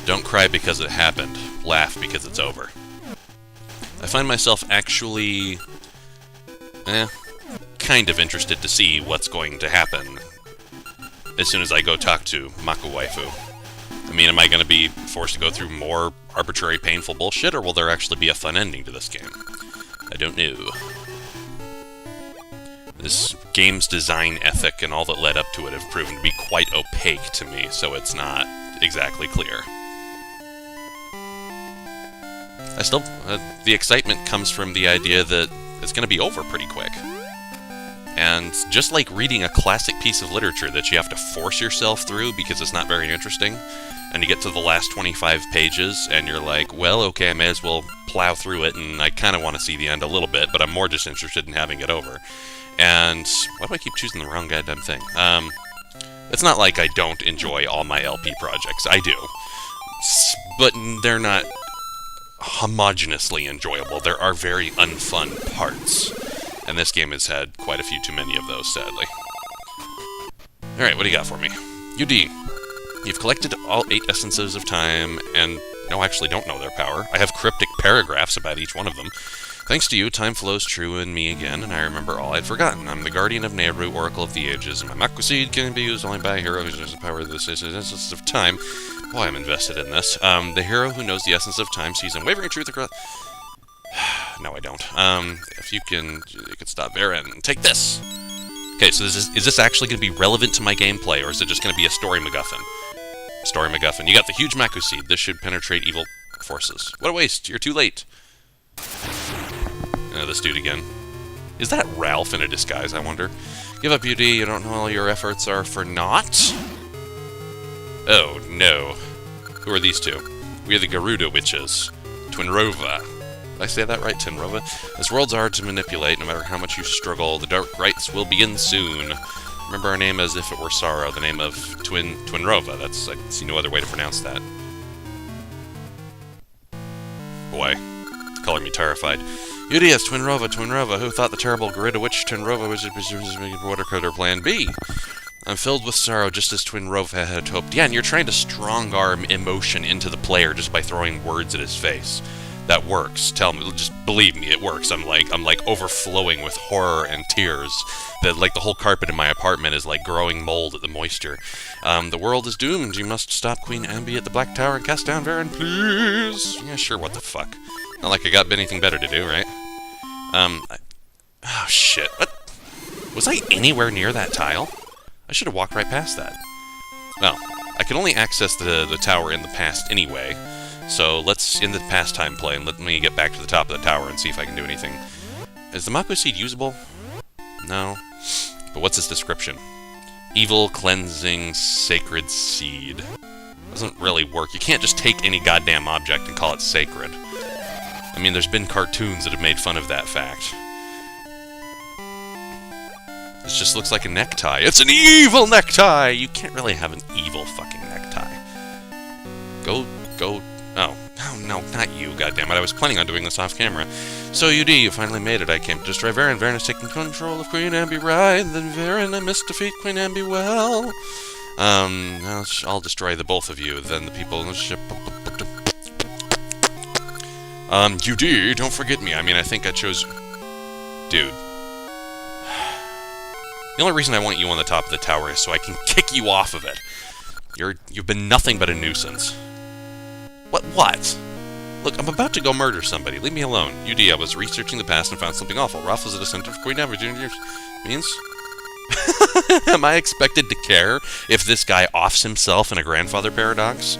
Don't cry because it happened. Laugh because it's over. I find myself actually... kind of interested to see what's going to happen as soon as I go talk to Mako Waifu. I mean, am I going to be forced to go through more arbitrary, painful bullshit, or will there actually be a fun ending to this game? I don't know. This game's design ethic and all that led up to it have proven to be quite opaque to me, so it's not exactly clear. I still... the excitement comes from the idea that it's going to be over pretty quick. And just like reading a classic piece of literature that you have to force yourself through because it's not very interesting, and you get to the last 25 pages, and you're like, well, okay, I may as well plow through it, and I kind of want to see the end a little bit, but I'm more just interested in having it over. And why do I keep choosing the wrong goddamn thing? It's not like I don't enjoy all my LP projects. I do. But they're not homogeneously enjoyable. There are very unfun parts. And this game has had quite a few too many of those, sadly. Alright, what do you got for me? UD. You've collected all 8 Essences of Time, and... no, actually don't know their power. I have cryptic paragraphs about each one of them. Thanks to you, time flows true in me again, and I remember all I'd forgotten. I'm the Guardian of Nehru, Oracle of the Ages, and my Mako Seed can be used only by a hero who knows the power of the Essence of Time. Boy, I'm invested in this. The hero who knows the Essence of Time sees unwavering truth across... No, I don't. If you can stop there and take this. Okay, so is this actually going to be relevant to my gameplay, or is it just going to be a story MacGuffin? Story MacGuffin. You got the huge Mako Seed. This should penetrate evil forces. What a waste. You're too late. This dude again. Is that Ralph in a disguise, I wonder? Give up, UD. You don't know all your efforts are for naught? Oh, no. Who are these two? We are the Garuda Witches. Twinrova. Did I say that right, Twinrova? This world's hard to manipulate. No matter how much you struggle, the dark rites will begin soon. Remember our name as if it were sorrow. The name of Twinrova. I see no other way to pronounce that. Boy. It's coloring me terrified. UDS, Twinrova, who thought the terrible Garuda Witch Twinrova was what could her plan be? I'm filled with sorrow, just as Twinrova had hoped. Yeah, and you're trying to strong-arm emotion into the player just by throwing words at his face. That works. Tell me, just believe me, it works. I'm like overflowing with horror and tears. The whole carpet in my apartment is like growing mold at the moisture. The world is doomed. You must stop Queen Ambi at the Black Tower and cast down Varen, please. Yeah, sure. What the fuck? Not like I got anything better to do, right? Oh shit. What? Was I anywhere near that tile? I should have walked right past that. Well, I can only access the tower in the past anyway. So let's end the pastime play and let me get back to the top of the tower and see if I can do anything. Is the Mako Seed usable? No. But what's its description? Evil, cleansing, sacred seed. Doesn't really work. You can't just take any goddamn object and call it sacred. I mean, there's been cartoons that have made fun of that fact. This just looks like a necktie. It's an evil necktie! You can't really have an evil fucking necktie. Go... Oh, no, not you, goddammit. I was planning on doing this off camera. So, UD, you finally made it. I came to destroy Varen. Varen has taken control of Queen Ambi, right? Then Varen, I must defeat Queen Ambi well. I'll destroy the both of you. Then the people in the ship... UD, don't forget me. I mean, I think I chose... Dude. The only reason I want you on the top of the tower is so I can kick you off of it. You've been nothing but a nuisance. What? Look, I'm about to go murder somebody. Leave me alone. UD, I was researching the past and found something awful. Ralph was a descendant of Queen Amber. Means? Am I expected to care if this guy offs himself in a grandfather paradox?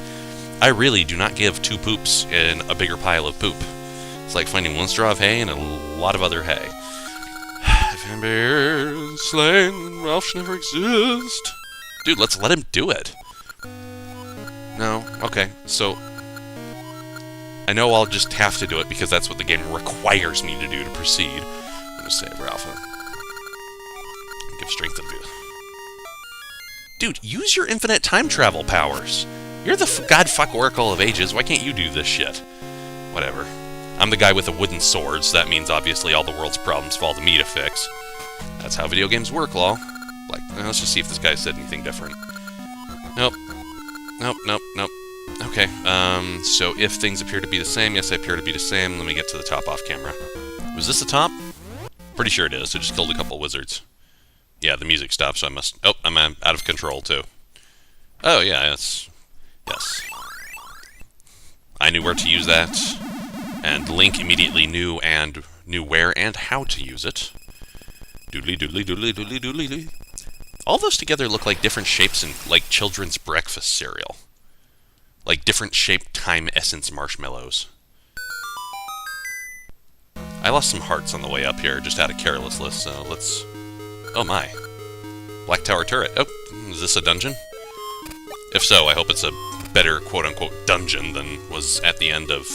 I really do not give two poops in a bigger pile of poop. It's like finding one straw of hay and a lot of other hay. If Amber is slain, Ralph should never exist. Dude, let's let him do it. No? Okay, so... I know I'll just have to do it because that's what the game requires me to do to proceed. I'm gonna save Ralph. Give strength to the... Dude, use your infinite time travel powers. You're the godfuck Oracle of Ages. Why can't you do this shit? Whatever. I'm the guy with the wooden swords, so that means obviously all the world's problems fall to me to fix. That's how video games work, Law. Like, let's just see if this guy said anything different. Nope. Okay, so if things appear to be the same, yes, they appear to be the same. Let me get to the top off camera. Was this the top? Pretty sure it is. I just killed a couple wizards. Yeah, the music stopped, so I must... Oh, I'm out of control, too. Oh, yeah, yes. Yes. I knew where to use that, and Link immediately knew where and how to use it. Doodly doodly doodly doodly doodly doodly. All those together look like different shapes in, like, children's breakfast cereal. Like different shaped Time Essence marshmallows. I lost some hearts on the way up here, just out of carelessness, so let's... Oh my. Black Tower Turret. Oh, is this a dungeon? If so, I hope it's a better quote-unquote dungeon than was at the end of...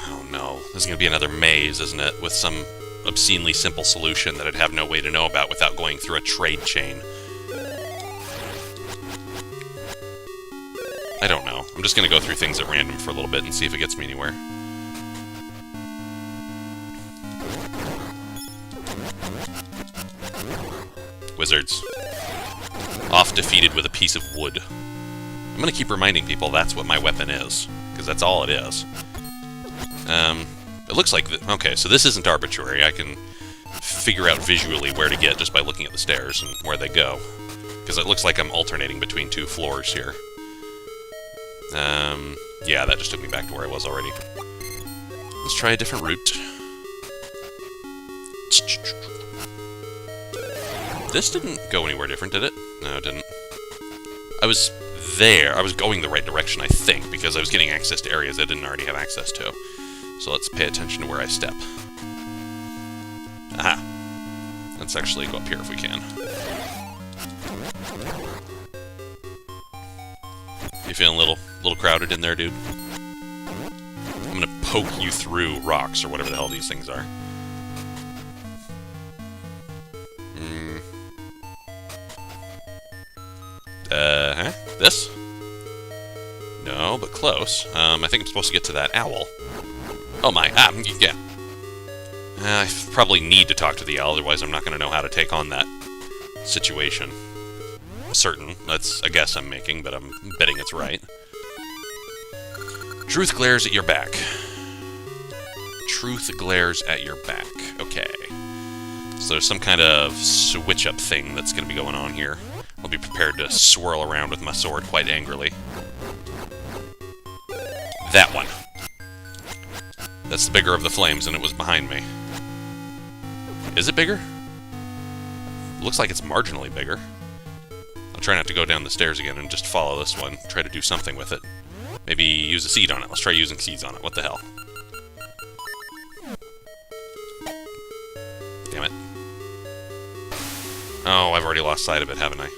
Oh no, this is going to be another maze, isn't it? With some obscenely simple solution that I'd have no way to know about without going through a trade chain. I don't know. I'm just going to go through things at random for a little bit and see if it gets me anywhere. Wizards. Off defeated with a piece of wood. I'm going to keep reminding people that's what my weapon is, because that's all it is. It looks like... Okay, so this isn't arbitrary. I can figure out visually where to get just by looking at the stairs and where they go. Because it looks like I'm alternating between two floors here. Yeah, that just took me back to where I was already. Let's try a different route. This didn't go anywhere different, did it? No, it didn't. I was there. I was going the right direction, I think, because I was getting access to areas I didn't already have access to. So let's pay attention to where I step. Aha. Let's actually go up here if we can. You feeling a little crowded in there, dude? I'm gonna poke you through rocks, or whatever the hell these things are. This? No, but close. I think I'm supposed to get to that owl. Oh my, yeah. I probably need to talk to the owl, otherwise I'm not going to know how to take on that situation. Certain. That's a guess I'm making, but I'm betting it's right. Truth glares at your back. Truth glares at your back. Okay. So there's some kind of switch-up thing that's going to be going on here. I'll be prepared to swirl around with my sword quite angrily. That one. That's the bigger of the flames, and it was behind me. Is it bigger? Looks like it's marginally bigger. I'll try not to go down the stairs again and just follow this one. Try to do something with it. Maybe use a seed on it. Let's try using seeds on it. What the hell? Damn it. Oh, I've already lost sight of it, haven't I?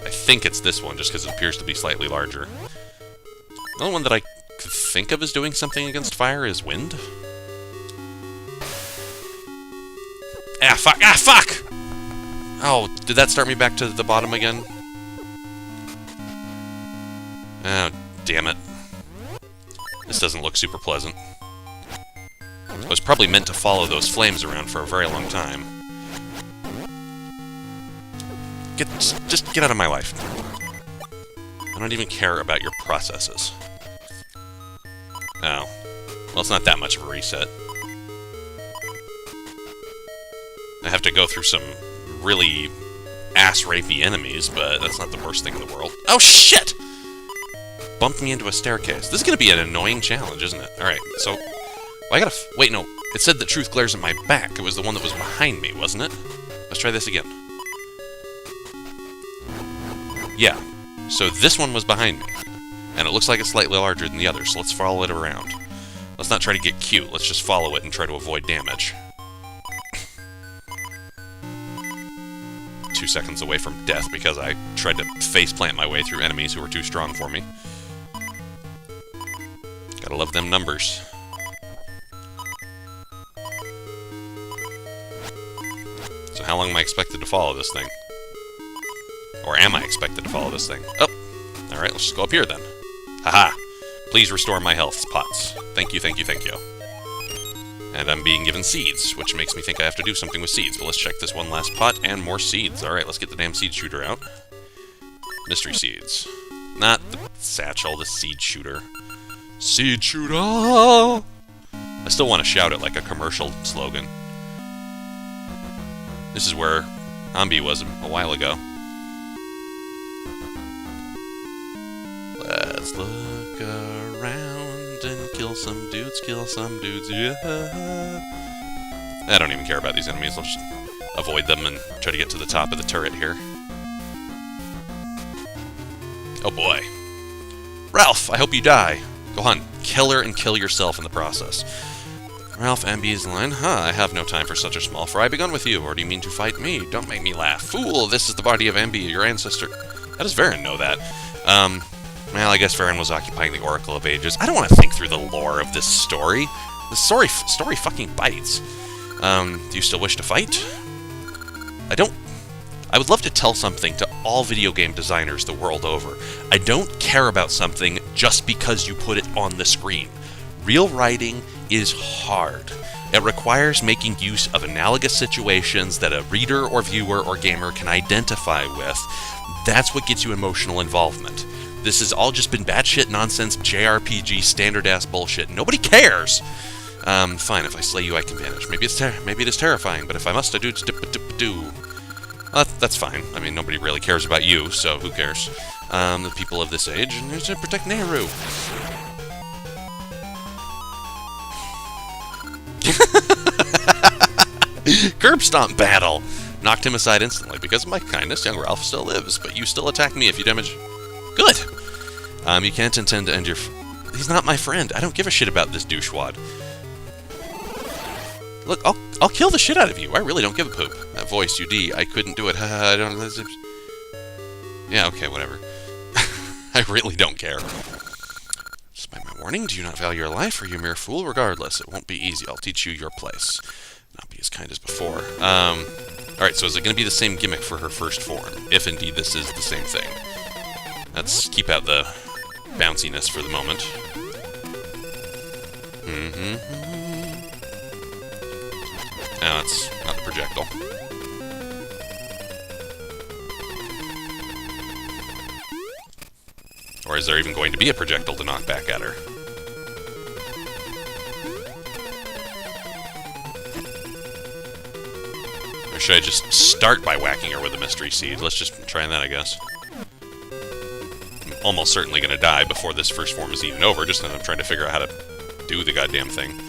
I think it's this one, just because it appears to be slightly larger. The only one that I could think of as doing something against fire is wind. Ah, fuck! Ah, fuck! Oh, did that start me back to the bottom again? Oh, damn it. This doesn't look super pleasant. I was probably meant to follow those flames around for a very long time. Just get out of my life. I don't even care about your processes. Oh. Well, it's not that much of a reset. I have to go through some really ass-rapey enemies, but that's not the worst thing in the world. Oh, shit! Bumped me into a staircase. This is going to be an annoying challenge, isn't it? Alright, so... Well, I gotta... Wait, no. It said that truth glares at my back. It was the one that was behind me, wasn't it? Let's try this again. Yeah. So this one was behind me. And it looks like it's slightly larger than the other, so let's follow it around. Let's not try to get cute. Let's just follow it and try to avoid damage. 2 seconds away from death because I tried to faceplant my way through enemies who were too strong for me. Gotta love them numbers. So how long am I expected to follow this thing? Or am I expected to follow this thing? Oh! Alright, let's just go up here then. Haha! Please restore my health pots. Thank you, thank you, thank you. And I'm being given seeds, which makes me think I have to do something with seeds. But let's check this one last pot, and more seeds. Alright, let's get the damn seed shooter out. Mystery seeds. Not the satchel, the seed shooter. Seed shooter! I still want to shout it like a commercial slogan. This is where Ambi was a while ago. Let's look around and kill some dudes, yeah. I don't even care about these enemies, I'll just avoid them and try to get to the top of the turret here. Oh boy. Ralph, I hope you die. Go on, kill her and kill yourself in the process. Ralph Ambi's line, I have no time for such a small fry. Begun with you, or do you mean to fight me? Don't make me laugh. Fool, this is the body of Ambi, your ancestor. How does Varen know that? Well, I guess Varen was occupying the Oracle of Ages. I don't want to think through the lore of this story. The story fucking bites. Do you still wish to fight? I would love to tell something to all video game designers the world over. I don't care about something just because you put it on the screen. Real writing is hard. It requires making use of analogous situations that a reader or viewer or gamer can identify with. That's what gets you emotional involvement. This has all just been batshit nonsense JRPG standard-ass bullshit. Nobody cares! Fine, if I slay you, I can vanish. Maybe it is terrifying, but if I must, I do. That's fine. I mean, nobody really cares about you, so who cares? The people of this age, and they're to protect Nehru. Curb stomp battle! Knocked him aside instantly. Because of my kindness, young Ralph still lives, but you still attack me if you damage... Good! You can't intend to end your... He's not my friend. I don't give a shit about this douchewad. Look, I'll kill the shit out of you. I really don't give a poop. That voice, UD, I couldn't do it. I don't... Yeah, okay, whatever. I really don't care. Despite my warning, do you not value your life, or are you a mere fool? Regardless, it won't be easy. I'll teach you your place. Not be as kind as before. Alright, so is it going to be the same gimmick for her first form? If indeed this is the same thing. Let's keep out the bounciness for the moment. No, that's not the projectile. Or is there even going to be a projectile to knock back at her? Or should I just start by whacking her with a mystery seed? Let's just try that, I guess. I'm almost certainly going to die before this first form is even over, just because I'm trying to figure out how to do the goddamn thing.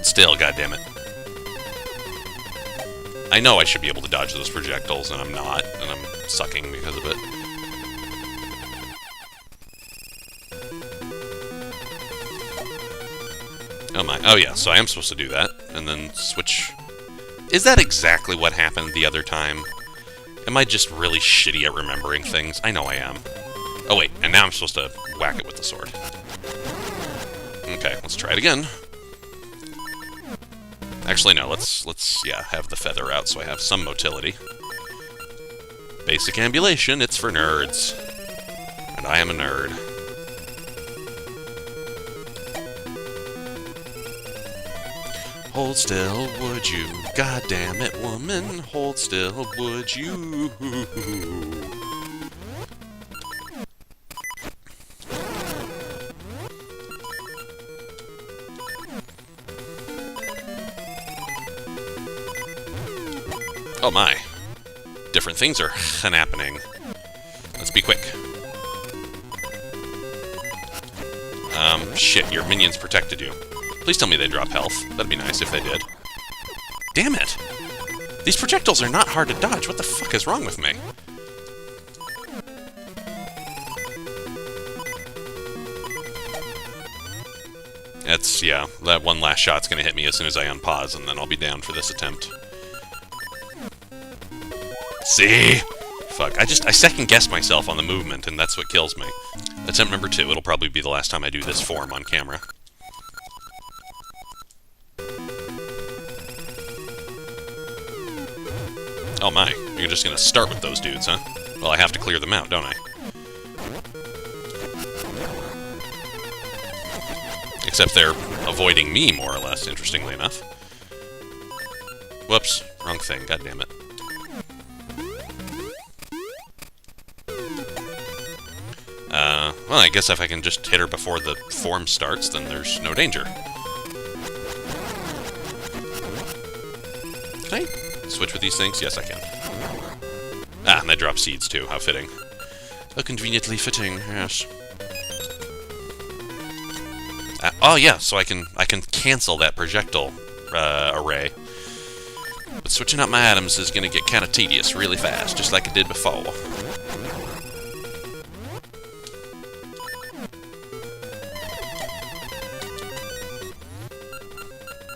Still, goddammit. I know I should be able to dodge those projectiles, and I'm not, and I'm sucking because of it. Oh my, oh yeah, so I am supposed to do that, and then switch... Is that exactly what happened the other time? Am I just really shitty at remembering things? I know I am. Oh wait, and now I'm supposed to whack it with the sword. Okay, let's try it again. Actually, no, let's have the feather out so I have some motility. Basic ambulation, it's for nerds. And I am a nerd. Hold still, would you? God damn it, woman. Hold still, would you? Oh my. Different things are happening. Let's be quick. Shit, your minions protected you. Please tell me they drop health. That'd be nice if they did. Damn it! These projectiles are not hard to dodge. What the fuck is wrong with me? That's, yeah, that one last shot's gonna hit me as soon as I unpause, and then I'll be down for this attempt. See? Fuck, I second-guess myself on the movement, and that's what kills me. Attempt number 2, it'll probably be the last time I do this form on camera. Oh my, you're just gonna start with those dudes, huh? Well, I have to clear them out, don't I? Except they're avoiding me, more or less, interestingly enough. Whoops, wrong thing, god damn it. Well, I guess if I can just hit her before the form starts, then there's no danger. Can I switch with these things? Yes, I can. Ah, and they drop seeds, too. How fitting. How conveniently fitting, yes. Oh, yeah, so I can cancel that projectile array. But switching out my items is going to get kind of tedious really fast, just like it did before.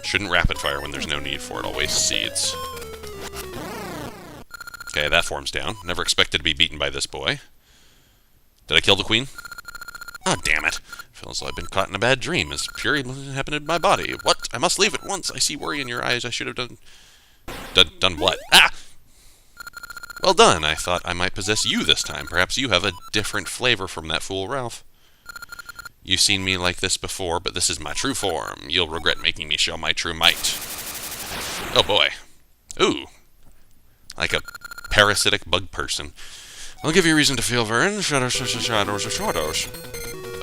Shouldn't rapid fire when there's no need for it. I'll waste seeds. Okay, that form's down. Never expected to be beaten by this boy. Did I kill the queen? Oh, damn it. Feels like I've been caught in a bad dream. Is fury happened in my body? What? I must leave at once. I see worry in your eyes. I should have done... Done what? Ah! Well done. I thought I might possess you this time. Perhaps you have a different flavor from that fool Ralph. You've seen me like this before, but this is my true form. You'll regret making me show my true might. Oh boy. Ooh. Like a parasitic bug person. I'll give you reason to feel very shadows.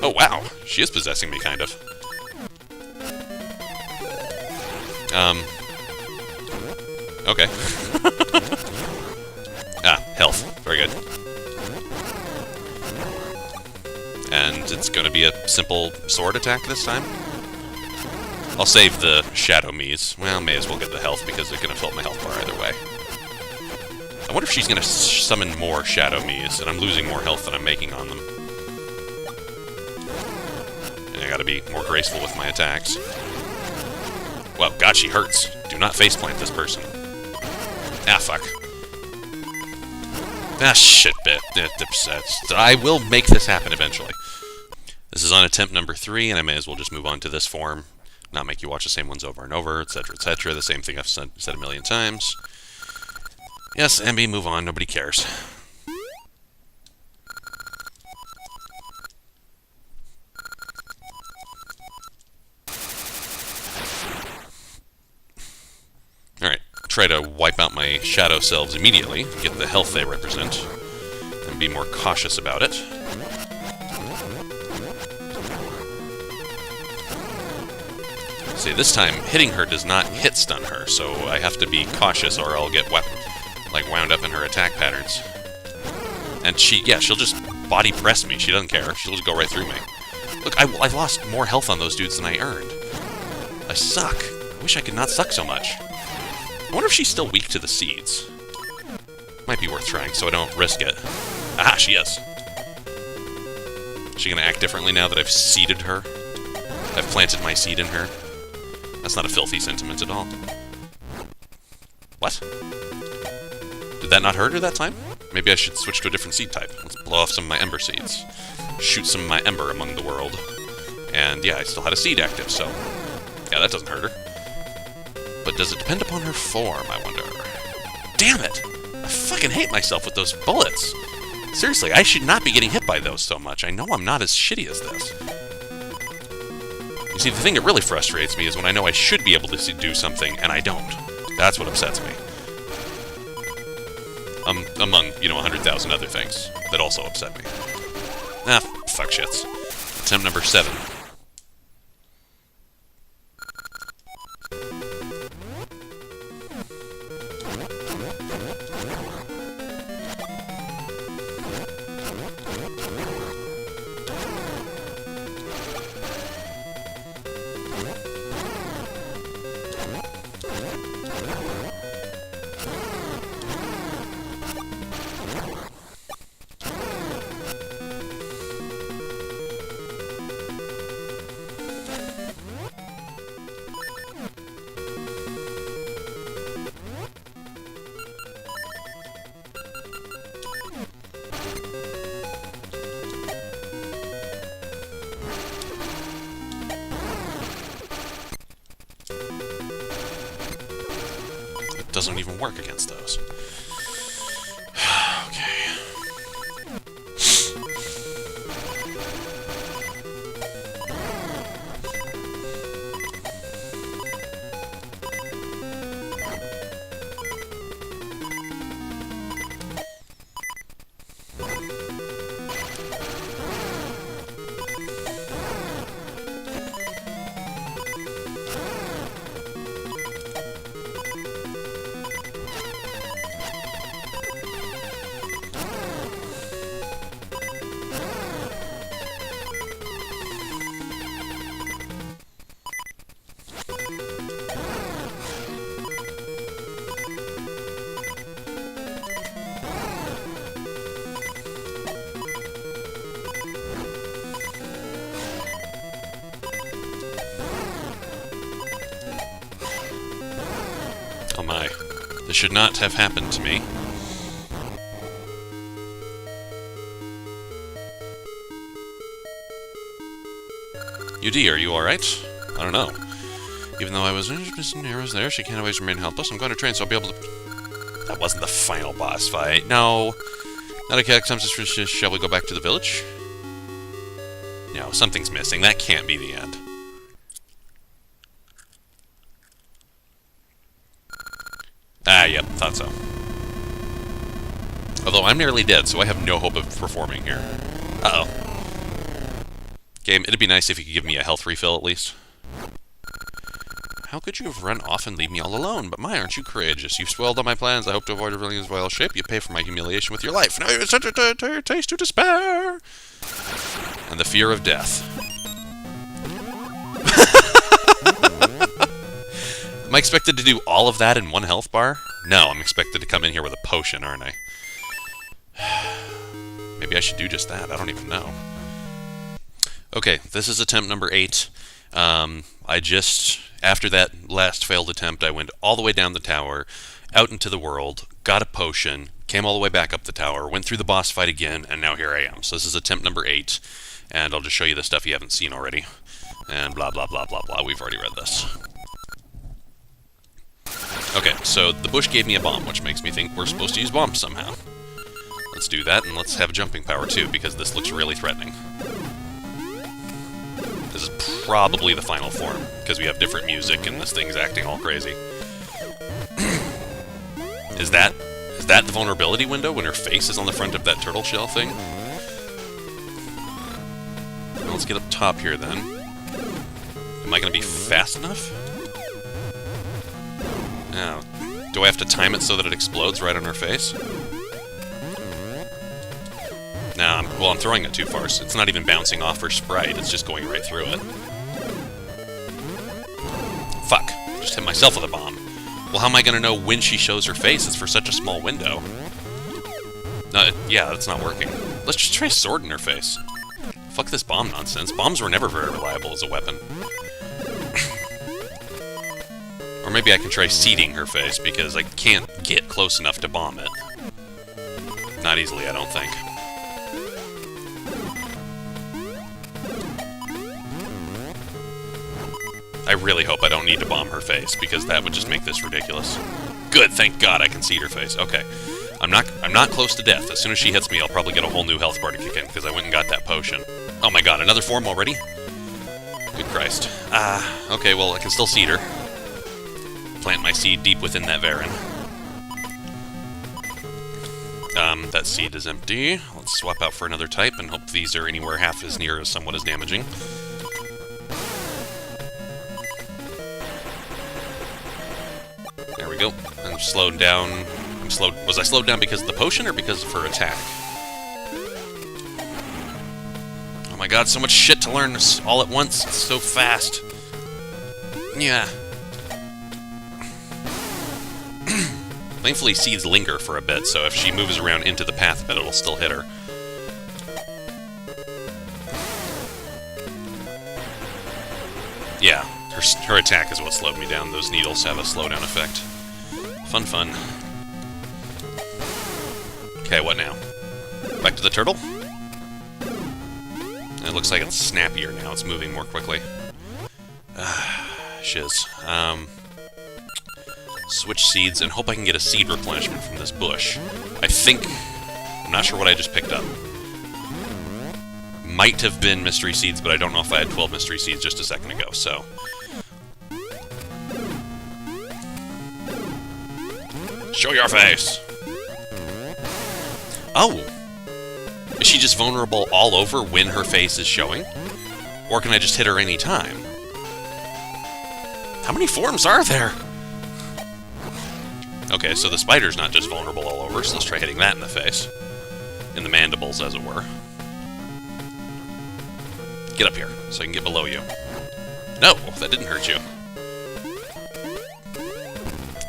Oh wow. She is possessing me, kind of. Okay. Ah, health. Very good. And it's going to be a simple sword attack this time. I'll save the Shadow Me's. Well, may as well get the health because it's going to fill up my health bar either way. I wonder if she's going to summon more Shadow Me's, and I'm losing more health than I'm making on them. And I got to be more graceful with my attacks. Well, God, she hurts. Do not faceplant this person. Ah, fuck. Ah, shit, bit. I will make this happen eventually. This is on attempt number 3, and I may as well just move on to this form. Not make you watch the same ones over and over, etc., etc. The same thing I've said a million times. Yes, MB, move on. Nobody cares. Alright, try to wipe out my shadow selves immediately, get the health they represent, and be more cautious about it. See, this time, hitting her does not hit stun her, so I have to be cautious or I'll get wound up in her attack patterns. And she'll just body press me. She doesn't care. She'll just go right through me. Look, I've lost more health on those dudes than I earned. I suck. I wish I could not suck so much. I wonder if she's still weak to the seeds. Might be worth trying, so I don't risk it. Aha, she is. Is she gonna act differently now that I've seeded her? I've planted my seed in her? That's not a filthy sentiment at all. What? Did that not hurt her that time? Maybe I should switch to a different seed type. Let's blow off some of my ember seeds. Shoot some of my ember among the world. And yeah, I still had a seed active, so... yeah, that doesn't hurt her. But does it depend upon her form, I wonder? Damn it! I fucking hate myself with those bullets! Seriously, I should not be getting hit by those so much. I know I'm not as shitty as this. You see, the thing that really frustrates me is when I know I should be able to do something, and I don't. That's what upsets me. Among, 100,000 other things that also upset me. Ah, fuck shits. Attempt number 7. Doesn't even work against those. Okay. my. This should not have happened to me. UD, are you alright? I don't know. Even though I was missing arrows there, she can't always remain helpless. I'm going to train, so I'll be able to... That wasn't the final boss fight. No. Not a catacombs, just shall we go back to the village? No, something's missing. That can't be the end. Ah, yep, thought so. Although I'm nearly dead, so I have no hope of performing here. Uh-oh. Game, it'd be nice if you could give me a health refill at least. How could you have run off and leave me all alone? But my, aren't you courageous? You've spoiled all my plans. I hope to avoid revealing his vile shape. You pay for my humiliation with your life. Now you're such a taste to despair. And the fear of death. Am I expected to do all of that in one health bar? No, I'm expected to come in here with a potion, aren't I? Maybe I should do just that. I don't even know. Okay, this is attempt number 8. I just, after that last failed attempt, I went all the way down the tower, out into the world, got a potion, came all the way back up the tower, went through the boss fight again, and now here I am. So this is attempt number 8, and I'll just show you the stuff you haven't seen already. And blah, blah, blah, blah, blah. We've already read this. Okay, so the bush gave me a bomb, which makes me think we're supposed to use bombs somehow. Let's do that, and let's have jumping power too, because this looks really threatening. This is probably the final form, because we have different music and this thing's acting all crazy. Is that the vulnerability window when her face is on the front of that turtle shell thing? Well, let's get up top here then. Am I going to be fast enough? No. Do I have to time it so that it explodes right on her face? Nah, well, I'm throwing it too far, so it's not even bouncing off her sprite, it's just going right through it. Fuck. Just hit myself with a bomb. Well, how am I gonna know when she shows her face? It's for such a small window. Yeah, that's not working. Let's just try sword in her face. Fuck this bomb nonsense. Bombs were never very reliable as a weapon. Or maybe I can try seeding her face, because I can't get close enough to bomb it. Not easily, I don't think. I really hope I don't need to bomb her face, because that would just make this ridiculous. Good, thank God I can seed her face. Okay. I'm not close to death. As soon as she hits me, I'll probably get a whole new health bar to kick in, because I went and got that potion. Oh my God, another form already? Good Christ. Okay, well, I can still seed her. Plant my seed deep within that Varan. That seed is empty. Let's swap out for another type, and hope these are anywhere half as near as somewhat as damaging. There we go. I'm slowed down. Was I slowed down because of the potion or because of her attack? Oh my God, so much shit to learn all at once. It's so fast. Yeah. Thankfully, seeds linger for a bit, so if she moves around into the path a bit, it'll still hit her. Yeah, her attack is what slowed me down. Those needles have a slowdown effect. Fun, fun. Okay, what now? Back to the turtle? It looks like it's snappier now. It's moving more quickly. Shiz. Switch seeds and hope I can get a seed replenishment from this bush. I'm not sure what I just picked up. Might have been mystery seeds, but I don't know if I had 12 mystery seeds just a second ago, so... Show your face! Oh! Is she just vulnerable all over when her face is showing? Or can I just hit her any time? How many forms are there? Okay, so the spider's not just vulnerable all over, so let's try hitting that in the face. In the mandibles, as it were. Get up here, so I can get below you. No, that didn't hurt you.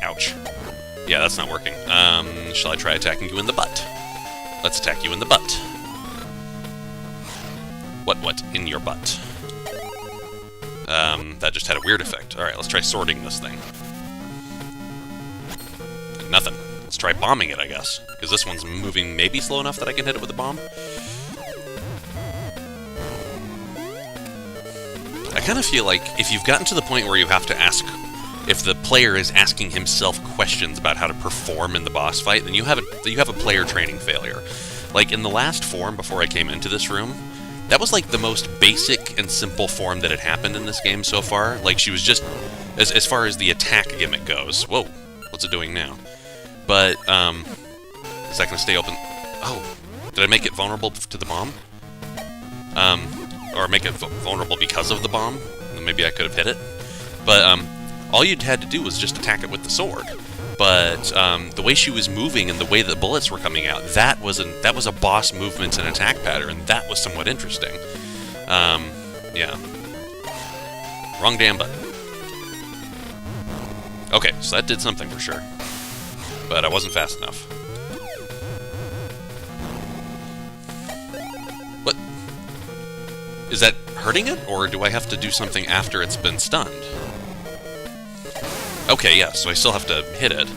Ouch. Yeah, that's not working. Shall I try attacking you in the butt? Let's attack you in the butt. What? In your butt. That just had a weird effect. Alright, let's try sorting this thing. Nothing. Let's try bombing it, I guess. Because this one's moving maybe slow enough that I can hit it with a bomb. I kind of feel like if you've gotten to the point where you have to ask... If the player is asking himself questions about how to perform in the boss fight, then you have a player training failure. Like, in the last form before I came into this room, that was like the most basic and simple form that had happened in this game so far. Like, she was just... As far as the attack gimmick goes. Whoa, what's it doing now? But, is that going to stay open? Oh, did I make it vulnerable to the bomb? Or make it vulnerable because of the bomb? Maybe I could have hit it. But, all you'd had to do was just attack it with the sword. But, the way she was moving and the way the bullets were coming out, that was a boss movement and attack pattern. That was somewhat interesting. Yeah. Wrong damn button. Okay, so that did something for sure. But I wasn't fast enough. What? Is that hurting it, or do I have to do something after it's been stunned? Okay, yeah, so I still have to hit it.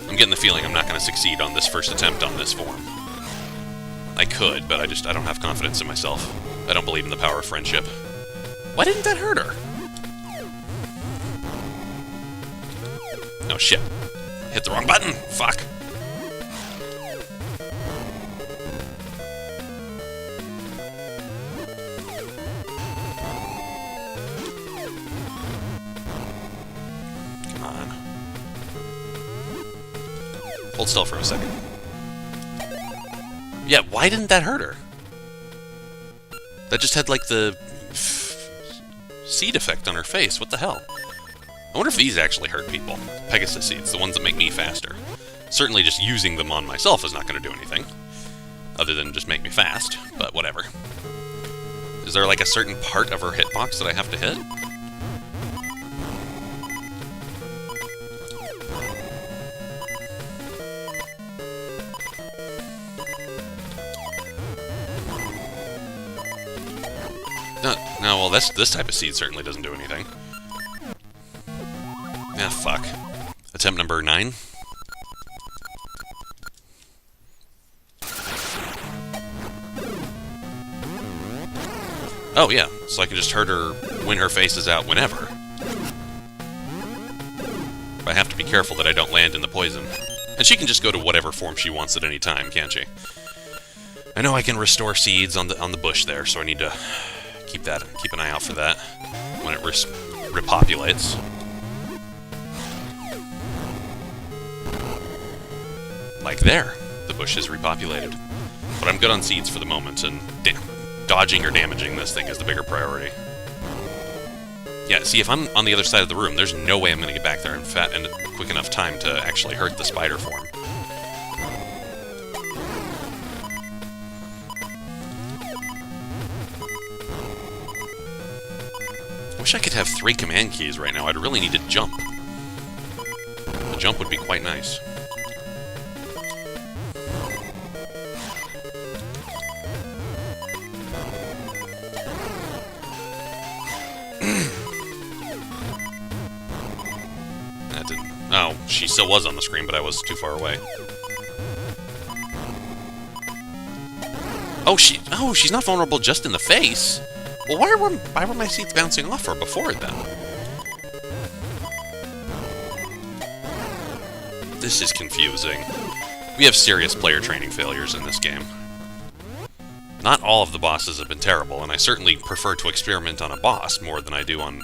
I'm getting the feeling I'm not going to succeed on this first attempt on this form. I could, but I don't have confidence in myself. I don't believe in the power of friendship. Why didn't that hurt her? Oh, shit. Hit the wrong button! Fuck! Come on. Hold still for a second. Yeah, why didn't that hurt her? That just had, like, the... seed effect on her face. What the hell? I wonder if these actually hurt people. Pegasus seeds, the ones that make me faster. Certainly just using them on myself is not going to do anything. Other than just make me fast, but whatever. Is there like a certain part of her hitbox that I have to hit? No, well this type of seed certainly doesn't do anything. Ah, fuck. Attempt number 9. Oh, yeah. So I can just hurt her when her face is out whenever. But I have to be careful that I don't land in the poison. And she can just go to whatever form she wants at any time, can't she? I know I can restore seeds on the bush there, so I need to keep an eye out for that when it repopulates. Like there, the bush is repopulated. But I'm good on seeds for the moment, and dodging or damaging this thing is the bigger priority. Yeah, see, if I'm on the other side of the room, there's no way I'm going to get back there in quick enough time to actually hurt the spider form. Wish I could have 3 command keys right now. I'd really need to jump. The jump would be quite nice. That didn't... Oh, she still was on the screen, but I was too far away. Oh, she's not vulnerable just in the face. Well, why were my seeds bouncing off her before then? This is confusing. We have serious player training failures in this game. Not all of the bosses have been terrible, and I certainly prefer to experiment on a boss more than I do on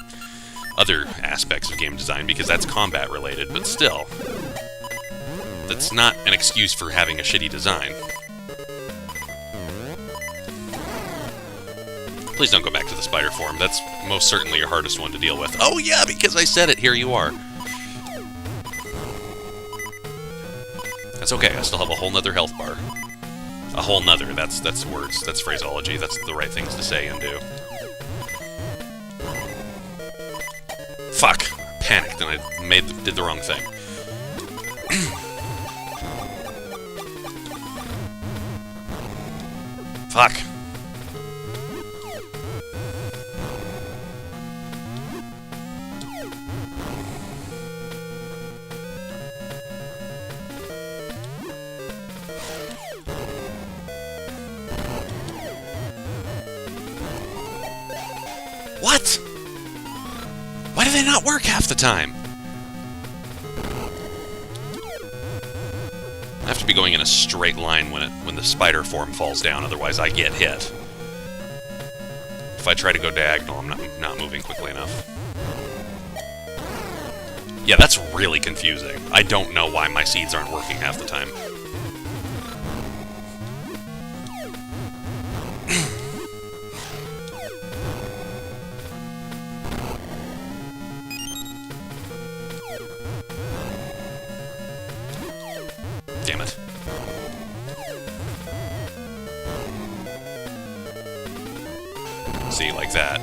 other aspects of game design, because that's combat related, but still. That's not an excuse for having a shitty design. Please don't go back to the spider form. That's most certainly your hardest one to deal with. Oh yeah, because I said it! Here you are. That's okay, I still have a whole nother health bar. A whole nother, that's words, that's phraseology, that's the right things to say and do. Fuck! Panicked and I did the wrong thing. Fuck! What? Why do they not work half the time? I have to be going in a straight line when the spider form falls down, otherwise I get hit. If I try to go diagonal, I'm not moving quickly enough. Yeah, that's really confusing. I don't know why my seeds aren't working half the time. Damn it. See, like that.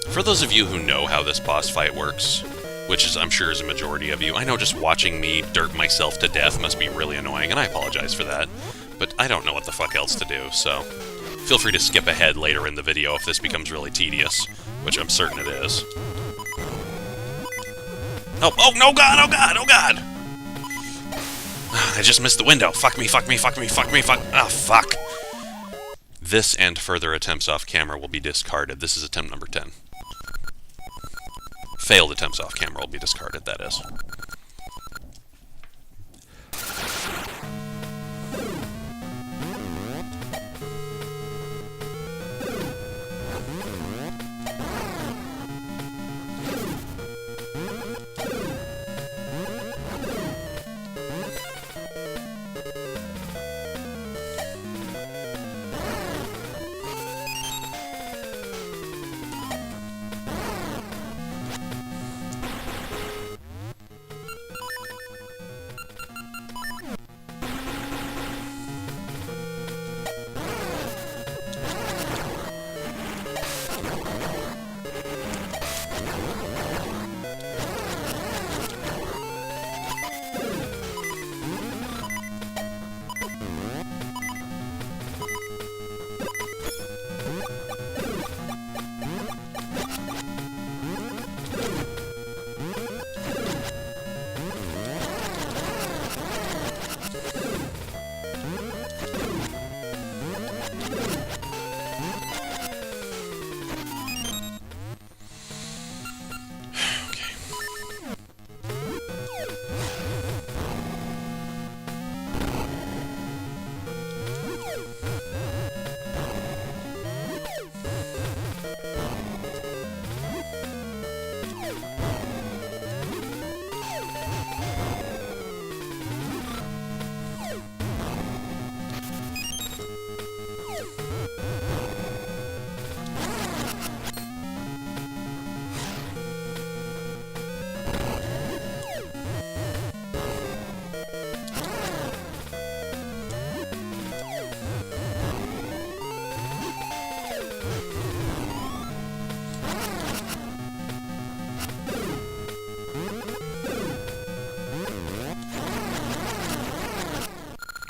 For those of you who know how this boss fight works, which is, I'm sure is a majority of you, I know just watching me dirt myself to death must be really annoying, and I apologize for that, but I don't know what the fuck else to do, so feel free to skip ahead later in the video if this becomes really tedious, which I'm certain it is. Oh, no, God, oh, God, oh, God! I just missed the window. Fuck me, fuck me, fuck me, fuck me, fuck... Ah, fuck! This and further attempts off camera will be discarded. This is attempt number 10. Failed attempts off camera will be discarded, that is.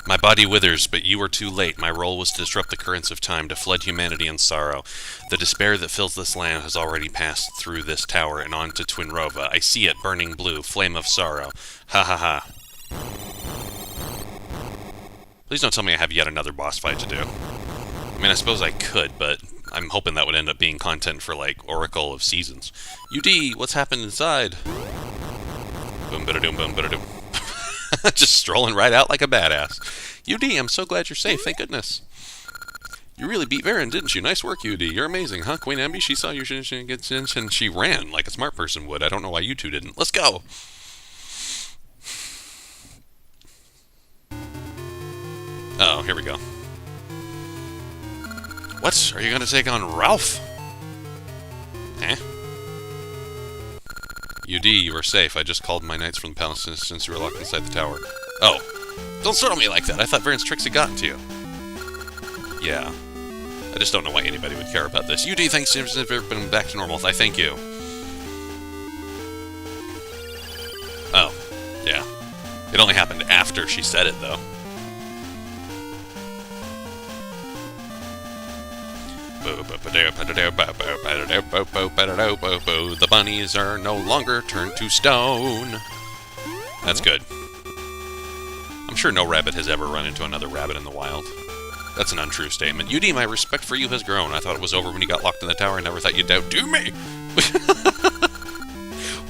My body withers, but you are too late. My role was to disrupt the currents of time, to flood humanity in sorrow. The despair that fills this land has already passed through this tower and on to Twinrova. I see it, burning blue, flame of sorrow. Ha ha ha. Please don't tell me I have yet another boss fight to do. I mean, I suppose I could, but I'm hoping that would end up being content for, like, Oracle of Seasons. UD, what's happened inside? Boom, ba-da-doom, boom, ba-da-doom. Just strolling right out like a badass. UD, I'm so glad you're safe, thank goodness. You really beat Varen, didn't you? Nice work, UD. You're amazing, huh? Queen Ambi, she saw you and she ran like a smart person would. I don't know why you two didn't. Let's go! Uh oh, here we go. What? Are you gonna take on Ralph? Eh? UD, you are safe. I just called my knights from the palace since you were locked inside the tower. Oh. Don't startle me like that. I thought Varen's tricks had gotten to you. Yeah. I just don't know why anybody would care about this. UD, thanks for been back to normal. I thank you. Oh. Yeah. It only happened after she said it, though. Boo. The bunnies are no longer turned to stone. That's good. I'm sure no rabbit has ever run into another rabbit in the wild. That's an untrue statement. UD, my respect for you has grown. I thought it was over when you got locked in the tower. I never thought you'd outdo me.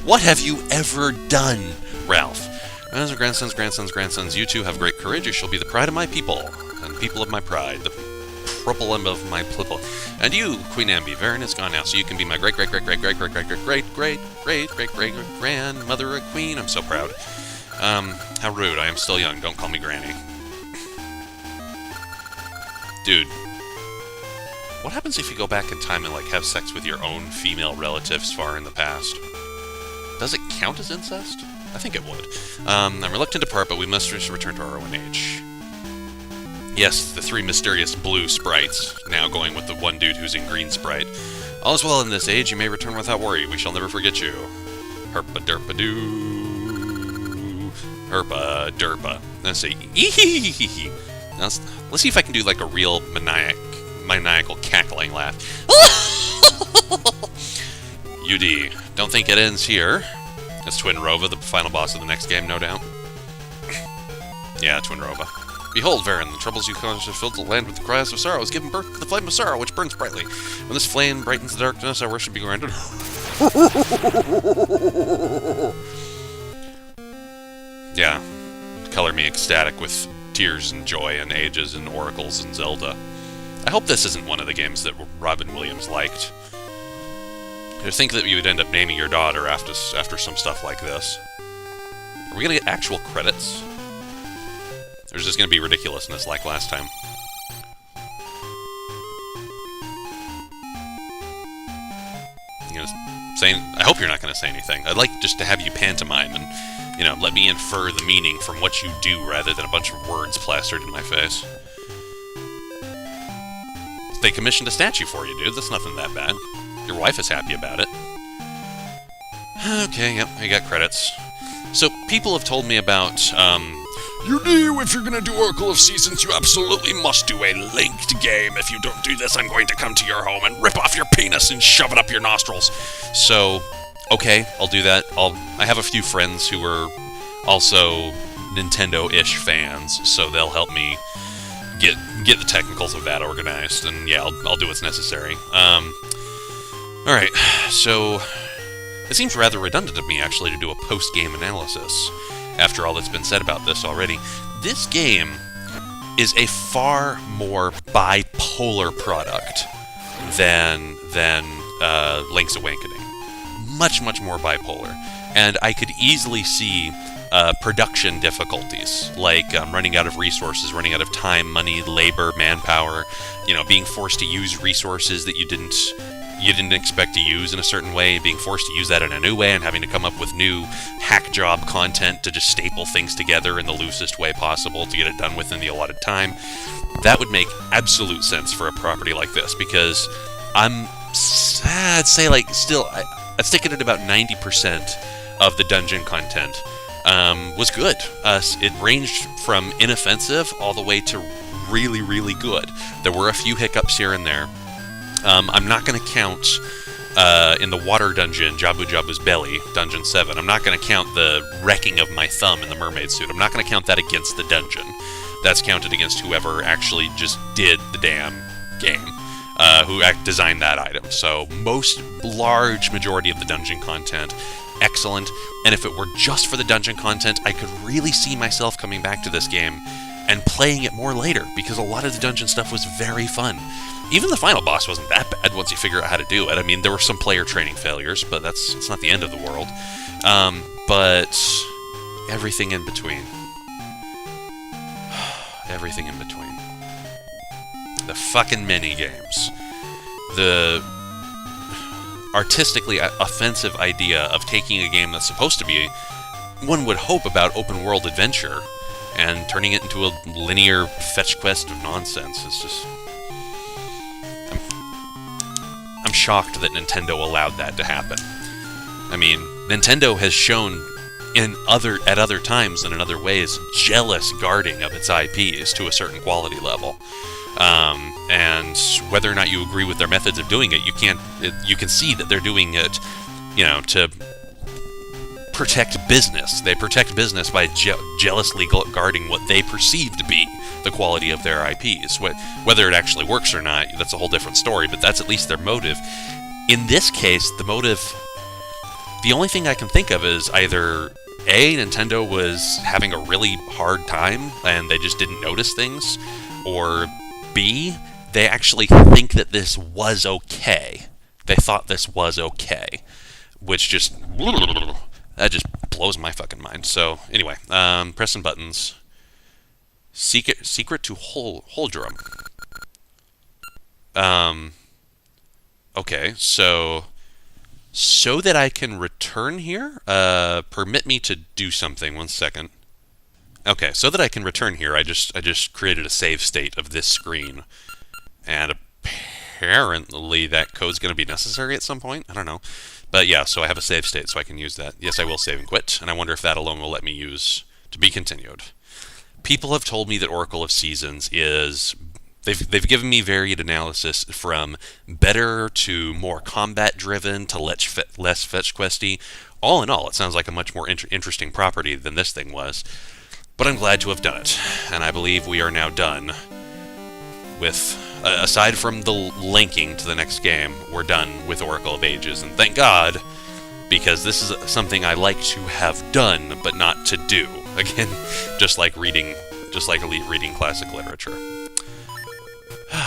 What have you ever done, Ralph? As grandsons, you two have great courage. You shall be the pride of my people, and people of my pride, the problem of my people. And you, Queen Ambi, Varen is gone now, so you can be my great-great-great-great-great-great-great-great-great-great-grandmother, a queen. I'm so proud. How rude. I am still young. Don't call me Granny. Dude, what happens if you go back in time and, like, have sex with your own female relatives far in the past? Does it count as incest? I think it would. I'm reluctant to part, but we must return to our own age. Yes, the 3 mysterious blue sprites, now going with the one dude who's in green sprite. All is well in this age, you may return without worry. We shall never forget you. Herpa-derpa-doo. Herpa-derpa. Let's see. Ee-hee-hee-hee-hee. Let's see if I can do, like, a real maniacal cackling laugh. UD, don't think it ends here. That's Twin Rova, the final boss of the next game, no doubt. Yeah, Twin Rova. Behold, Varen, the troubles you caused have filled the land with the cries of sorrow, has given birth to the flame of sorrow, which burns brightly. When this flame brightens the darkness, our worship be granted. Yeah, color me ecstatic with tears and joy and ages and oracles and Zelda. I hope this isn't one of the games that Robin Williams liked. I think that you would end up naming your daughter after some stuff like this. Are we gonna get actual credits? Or is this gonna be ridiculousness like last time? You gonna say? I hope you're not gonna say anything. I'd like just to have you pantomime and, you know, let me infer the meaning from what you do rather than a bunch of words plastered in my face. They commissioned a statue for you, dude. That's nothing that bad. Your wife is happy about it. Okay, yep, I got credits. So, people have told me about, if you're gonna do Oracle of Seasons, you absolutely must do a linked game. If you don't do this, I'm going to come to your home and rip off your penis and shove it up your nostrils. So, okay, I'll do that. I have a few friends who are also Nintendo-ish fans, so they'll help me get the technicals of that organized, and yeah, I'll do what's necessary. Alright, so it seems rather redundant of me, actually, to do a post-game analysis, after all that's been said about this already. This game is a far more bipolar product than Link's Awakening. Much, much more bipolar. And I could easily see production difficulties, like running out of resources, running out of time, money, labor, manpower, being forced to use resources that you didn't expect to use in a certain way, being forced to use that in a new way, and having to come up with new hack job content to just staple things together in the loosest way possible to get it done within the allotted time. That would make absolute sense for a property like this, because I'd say, like, still, I'd stick it at about 90% of the dungeon content was good. It ranged from inoffensive all the way to really, really good. There were a few hiccups here and there. I'm not going to count, in the water dungeon, Jabu Jabu's Belly, Dungeon 7, I'm not going to count the wrecking of my thumb in the mermaid suit. I'm not going to count that against the dungeon. That's counted against whoever actually just did the damn game, who designed that item. So, large majority of the dungeon content, excellent. And if it were just for the dungeon content, I could really see myself coming back to this game and playing it more later, because a lot of the dungeon stuff was very fun. Even the final boss wasn't that bad once you figure out how to do it. I mean, there were some player training failures, but it's not the end of the world. But everything in between. Everything in between. The fucking mini-games. The artistically offensive idea of taking a game that's supposed to be, one would hope, about open-world adventure, and turning it into a linear fetch quest of nonsense. It's just... I'm shocked that Nintendo allowed that to happen. I mean, Nintendo has shown at other times and in other ways jealous guarding of its IPs to a certain quality level. And whether or not you agree with their methods of doing it, you can see that they're doing it, to protect business. They protect business by jealously guarding what they perceive to be the quality of their IPs. Whether it actually works or not, that's a whole different story, but that's at least their motive. In this case, the only thing I can think of is either A, Nintendo was having a really hard time and they just didn't notice things, or B, they actually think that this was okay. They thought this was okay, which that just blows my fucking mind. So anyway, pressing buttons. Secret to Holdrum. Okay, so that I can return here, permit me to do something. 1 second. Okay, so that I can return here, I just created a save state of this screen, and apparently that code's going to be necessary at some point. I don't know, but yeah, so I have a save state, so I can use that. Yes, I will save and quit, and I wonder if that alone will let me use to be continued. People have told me that Oracle of Seasons is... They've given me varied analysis from better to more combat-driven to less fetch questy. All in all, it sounds like a much more interesting property than this thing was. But I'm glad to have done it, and I believe we are now done with... aside from the linking to the next game, we're done with Oracle of Ages, and thank God, because this is something I like to have done, but not to do. Again, just like reading classic literature.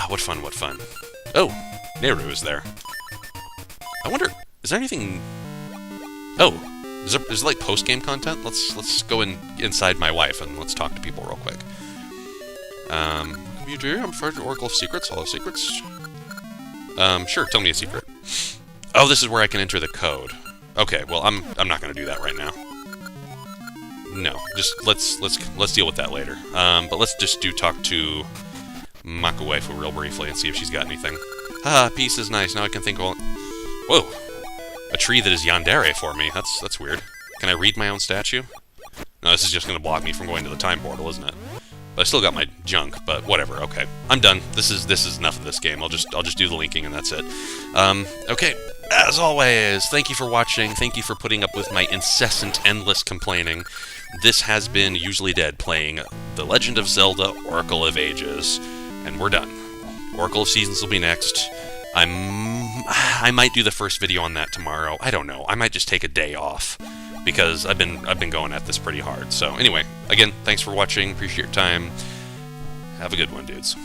What fun, what fun. Oh, Nehru is there. I wonder, is there anything... Oh, is there like post-game content? Let's go inside my wife and let's talk to people real quick. You do? I'm afraid to Oracle of Secrets, Hall of Secrets. Sure, tell me a secret. Oh, this is where I can enter the code. Okay, well, I'm not gonna do that right now. No, just let's deal with that later. But let's just talk to Maka Waifu real briefly and see if she's got anything. Ah, peace is nice. Now I can think. Well, whoa, a tree that is yandere for me. That's weird. Can I read my own statue? No, this is just gonna block me from going to the time portal, isn't it? But I still got my junk. But whatever. Okay, I'm done. This is enough of this game. I'll just do the linking and that's it. Okay. As always, thank you for watching. Thank you for putting up with my incessant, endless complaining. This has been Usually Dead playing The Legend of Zelda: Oracle of Ages. And we're done. Oracle of Seasons will be next. I might do the first video on that tomorrow. I don't know. I might just take a day off because I've been going at this pretty hard. So anyway, again, thanks for watching. Appreciate your time. Have a good one, dudes.